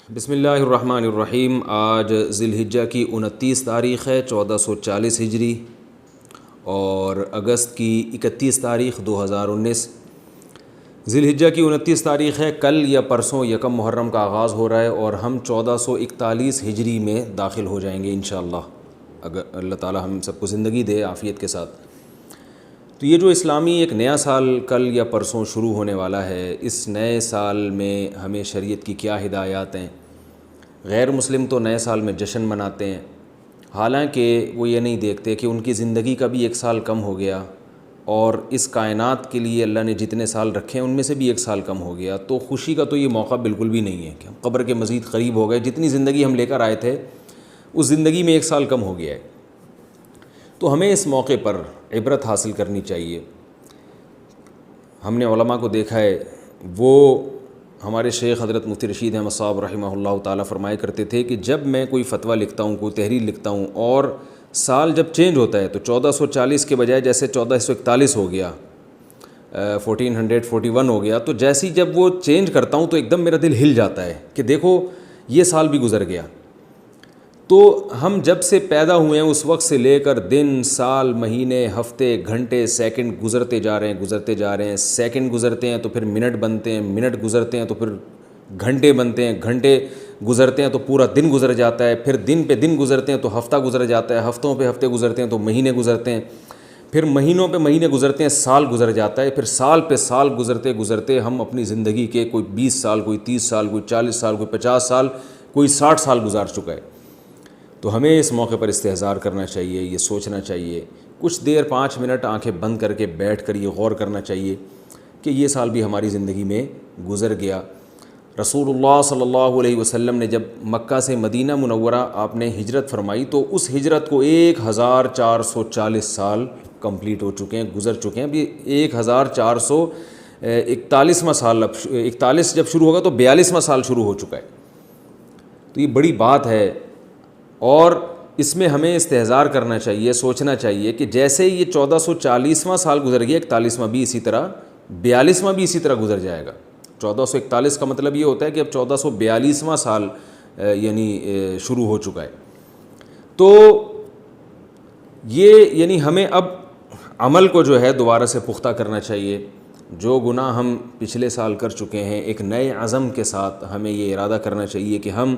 بسم اللہ الرحمن الرحیم۔ آج ذی الحجہ کی 29 تاریخ ہے 1440 ہجری اور اگست کی 31 تاریخ 2019۔ ذی الحجہ کی 29 تاریخ ہے، کل یا پرسوں یکم محرم کا آغاز ہو رہا ہے اور ہم 1441 ہجری میں داخل ہو جائیں گے انشاءاللہ، اگر اللہ تعالی ہم سب کو زندگی دے عافیت کے ساتھ۔ تو یہ جو اسلامی ایک نیا سال کل یا پرسوں شروع ہونے والا ہے، اس نئے سال میں ہمیں شریعت کی کیا ہدایات ہیں؟ غیر مسلم تو نئے سال میں جشن مناتے ہیں، حالانکہ وہ یہ نہیں دیکھتے کہ ان کی زندگی کا بھی ایک سال کم ہو گیا اور اس کائنات کے لیے اللہ نے جتنے سال رکھے ہیں ان میں سے بھی ایک سال کم ہو گیا۔ تو خوشی کا تو یہ موقع بالکل بھی نہیں ہے کہ ہم قبر کے مزید قریب ہو گئے، جتنی زندگی ہم لے کر آئے تھے اس زندگی میں ایک سال کم ہو گیا ہے۔ تو ہمیں اس موقع پر عبرت حاصل کرنی چاہیے۔ ہم نے علماء کو دیکھا ہے، وہ ہمارے شیخ حضرت مفتی رشید احمد صاحب رحمہ اللہ تعالیٰ فرمایا کرتے تھے کہ جب میں کوئی فتویٰ لکھتا ہوں، کوئی تحریر لکھتا ہوں اور سال جب چینج ہوتا ہے تو 1440 کے بجائے جیسے 1441 ہو گیا، 1441 ہو گیا، تو جیسی جب وہ چینج کرتا ہوں تو ایک دم میرا دل ہل جاتا ہے کہ دیکھو یہ سال بھی گزر گیا۔ تو ہم جب سے پیدا ہوئے ہیں اس وقت سے لے کر دن، سال، مہینے، ہفتے، گھنٹے، سیکنڈ گزرتے جا رہے ہیں، سیکنڈ گزرتے ہیں تو پھر منٹ بنتے ہیں، منٹ گزرتے ہیں تو پھر گھنٹے بنتے ہیں، گھنٹے گزرتے ہیں تو پورا دن گزر جاتا ہے، پھر دن پہ دن گزرتے ہیں تو ہفتہ گزر جاتا ہے، ہفتوں پہ ہفتے گزرتے ہیں تو مہینے گزرتے ہیں، پھر مہینوں پہ مہینے گزرتے ہیں، سال گزر جاتا ہے، پھر سال پہ سال گزرتے گزرتے ہم اپنی زندگی کے کوئی 20 سال، کوئی 30 سال، کوئی 40 سال، کوئی 50 سال، کوئی 60 سال گزار چکا ہے۔ تو ہمیں اس موقع پر استحضار کرنا چاہیے، یہ سوچنا چاہیے، کچھ دیر 5 منٹ آنکھیں بند کر کے بیٹھ کر یہ غور کرنا چاہیے کہ یہ سال بھی ہماری زندگی میں گزر گیا۔ رسول اللہ صلی اللہ علیہ وسلم نے جب مکہ سے مدینہ منورہ آپ نے ہجرت فرمائی تو اس ہجرت کو 1440 سال کمپلیٹ ہو چکے ہیں، گزر چکے ہیں۔ ابھی 1441واں سال، اب 41 جب شروع ہوگا تو 42واں سال شروع ہو چکا ہے۔ تو یہ بڑی بات ہے اور اس میں ہمیں استحضار کرنا چاہیے، سوچنا چاہیے کہ جیسے یہ 1440واں سال گزر گیا، 41واں بھی اسی طرح، 42واں بھی اسی طرح گزر جائے گا۔ 1441 کا مطلب یہ ہوتا ہے کہ اب 1442واں سال شروع ہو چکا ہے۔ تو یہ ہمیں اب عمل کو جو ہے دوبارہ سے پختہ کرنا چاہیے۔ جو گناہ ہم پچھلے سال کر چکے ہیں، ایک نئے عزم کے ساتھ ہمیں یہ ارادہ کرنا چاہیے کہ ہم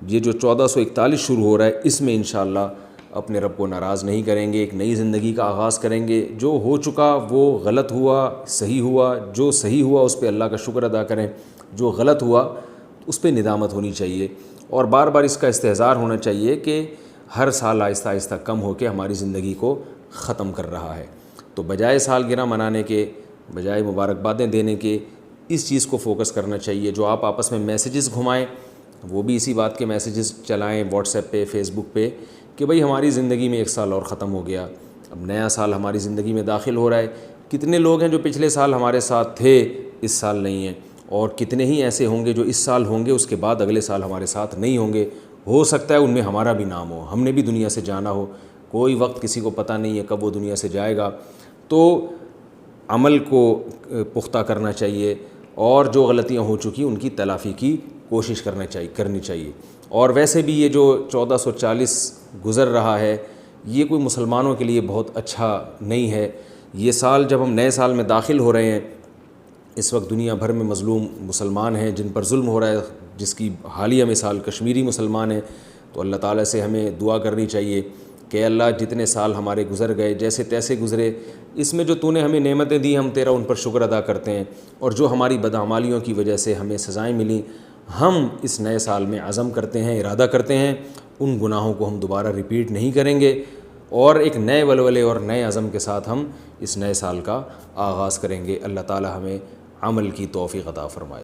یہ جو 1441 شروع ہو رہا ہے اس میں انشاءاللہ اپنے رب کو ناراض نہیں کریں گے، ایک نئی زندگی کا آغاز کریں گے۔ جو ہو چکا وہ غلط ہوا، صحیح ہوا، جو صحیح ہوا اس پہ اللہ کا شکر ادا کریں، جو غلط ہوا اس پہ ندامت ہونی چاہیے اور بار بار اس کا استحضار ہونا چاہیے کہ ہر سال آہستہ آہستہ کم ہو کے ہماری زندگی کو ختم کر رہا ہے۔ تو بجائے سالگرہ منانے کے، بجائے مبارکبادیں دینے کے، اس چیز کو فوکس کرنا چاہیے۔ جو آپ آپس میں میسیجز گھمائیں وہ بھی اسی بات کے میسیجز چلائیں واٹس ایپ پہ، فیس بک پہ، کہ بھئی ہماری زندگی میں ایک سال اور ختم ہو گیا، اب نیا سال ہماری زندگی میں داخل ہو رہا ہے۔ کتنے لوگ ہیں جو پچھلے سال ہمارے ساتھ تھے، اس سال نہیں ہیں، اور کتنے ہی ایسے ہوں گے جو اس سال ہوں گے، اس کے بعد اگلے سال ہمارے ساتھ نہیں ہوں گے۔ ہو سکتا ہے ان میں ہمارا بھی نام ہو، ہم نے بھی دنیا سے جانا ہو، کوئی وقت کسی کو پتہ نہیں ہے کب وہ دنیا سے جائے گا۔ تو عمل کو پختہ کرنا چاہیے اور جو غلطیاں ہو چکی ان کی تلافی کی کوشش کرنی چاہیے۔ اور ویسے بھی یہ جو 1440 گزر رہا ہے یہ کوئی مسلمانوں کے لیے بہت اچھا نہیں ہے۔ یہ سال جب ہم نئے سال میں داخل ہو رہے ہیں، اس وقت دنیا بھر میں مظلوم مسلمان ہیں جن پر ظلم ہو رہا ہے، جس کی حالیہ مثال کشمیری مسلمان ہیں۔ تو اللہ تعالیٰ سے ہمیں دعا کرنی چاہیے کہ اللہ جتنے سال ہمارے گزر گئے جیسے تیسے گزرے، اس میں جو تو نے ہمیں نعمتیں دی ہم تیرا ان پر شکر ادا کرتے ہیں، اور جو ہماری بدعمالیوں کی وجہ سے ہمیں سزائیں ملیں، ہم اس نئے سال میں عزم کرتے ہیں، ارادہ کرتے ہیں ان گناہوں کو ہم دوبارہ ریپیٹ نہیں کریں گے اور ایک نئے ولولے اور نئے عزم کے ساتھ ہم اس نئے سال کا آغاز کریں گے۔ اللہ تعالی ہمیں عمل کی توفیق عطا فرمائے۔